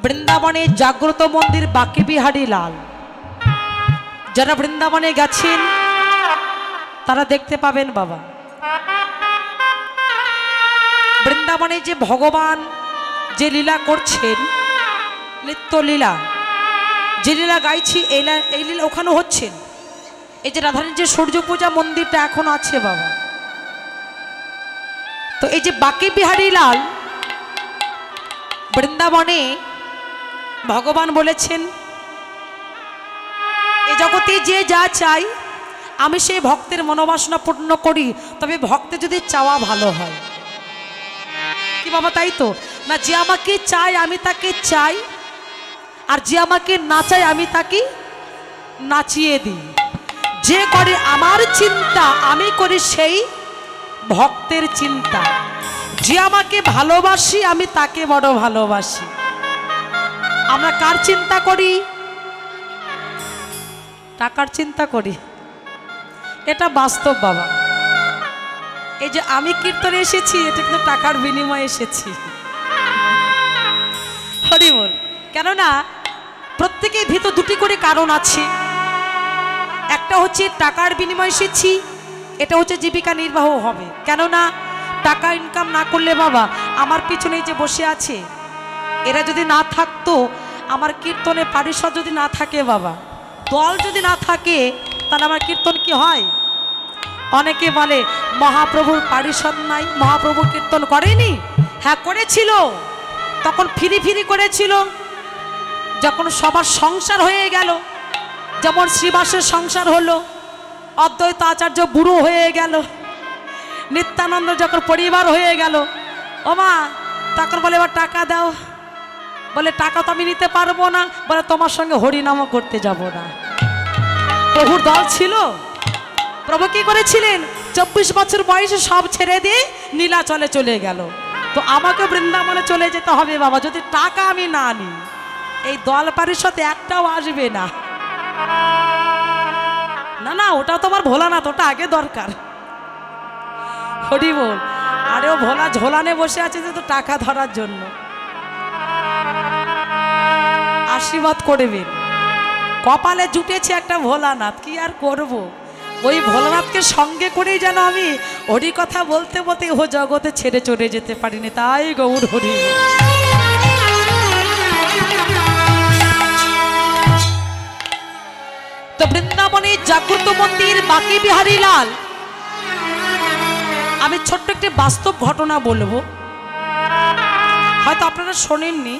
বৃন্দাবনে জাগ্রত মন্দির বাঁকে বিহারী লাল। যারা বৃন্দাবনে গেছেন তারা দেখতে পাবেন বাবা, বৃন্দাবনে যে ভগবান যে লীলা করছেন, নিত্য লীলা, যে লীলা গাইছি এই লীলা ওখানে হচ্ছেন। এই যে রাধারানীর যে সূর্য পূজা মন্দিরটা এখন আছে বাবা, তো এই যে বাঁকে বিহারী লাল বৃন্দাবনে ভগবান বলেছেন, এই জগতে যে যা চাই আমি সেই ভক্তের মনোবাসনা পূর্ণ করি, তবে ভক্তের যদি চাওয়া ভালো হয়। কি বাবা তাই তো না? যে আমাকে চাই আমি তাকে চাই, আর যে আমাকে না চাই আমি তাকে নাচিয়ে দিই। যে করে আমার চিন্তা আমি করি সেই ভক্তের চিন্তা। যে আমাকে ভালোবাসি আমি তাকে বড় ভালোবাসি। আমরা কার চিন্তা করি? টাকার চিন্তা করি, এটা বাস্তব বাবা। এই যে আমি কীর্তনে এসেছি এটা কিন্তু টাকার বিনিময়ে এসেছি। হরি বল। কেননা প্রত্যেকের ভিতর দুটি করে কারণ আছে। একটা হচ্ছে টাকার বিনিময়ে এসেছি, এটা হচ্ছে জীবিকা নির্বাহ হবে। কেননা টাকা ইনকাম না করলে বাবা আমার পিছনে যে বসে আছে এরা যদি না থাকতো, আমার কীর্তনে পারিষদ যদি না থাকে বাবা, দল যদি না থাকে, তাহলে আমার কীর্তন কি হয়? অনেকে বলে মহাপ্রভুর পারিষদ নাই, মহাপ্রভু কীর্তন করেনি। হ্যাঁ করেছিল, তখন ফিরি ফিরি করেছিল। যখন সবার সংসার হয়ে গেল, যেমন শ্রীবাসের সংসার হলো, অদ্বৈত আচার্য বুড়ো হয়ে গেল, নিত্যানন্দ যখন পরিবার হয়ে গেল, ও মা তখন বলে এবার টাকা দাও। বলে টাকা তো আমি নিতে পারবো না। বলে তোমার সঙ্গে হরিনামও করতে যাব না। প্রভুর দল ছিল। প্রভু কি করেছিলেন? 24 বছর বয়সে সব ছেড়ে দিয়ে নীলাচলে চলে গেল। তো আমাকে বৃন্দাবনে চলে যেতে হবে বাবা, যদি টাকা আমি না নিই। এই দল পারিষদ একটাও আসবে না। না না, ওটা তো আমার ভোলানাথ, ওটা আগে দরকার। হরি বল। আরে ও ভোলা ঝোলানে বসে আছে যে তো টাকা ধরার জন্য। আশীর্বাদ করবেন। কপালে জুটেছে একটা ভোলানাথ, কি আর করব। ওই ভোলানাথকে সঙ্গে করেই যেন আমি হরি কথা বলতে বলতে ও জগতে ছেড়ে চলে যেতে পারিনি। তাই গৌর হরি। তো বৃন্দাবনে জাগ্রত মন্দির বাঁকে বিহারী লাল, আমি ছোট্ট একটি বাস্তব ঘটনা বলবো, হয়তো আপনারা শোনেননি।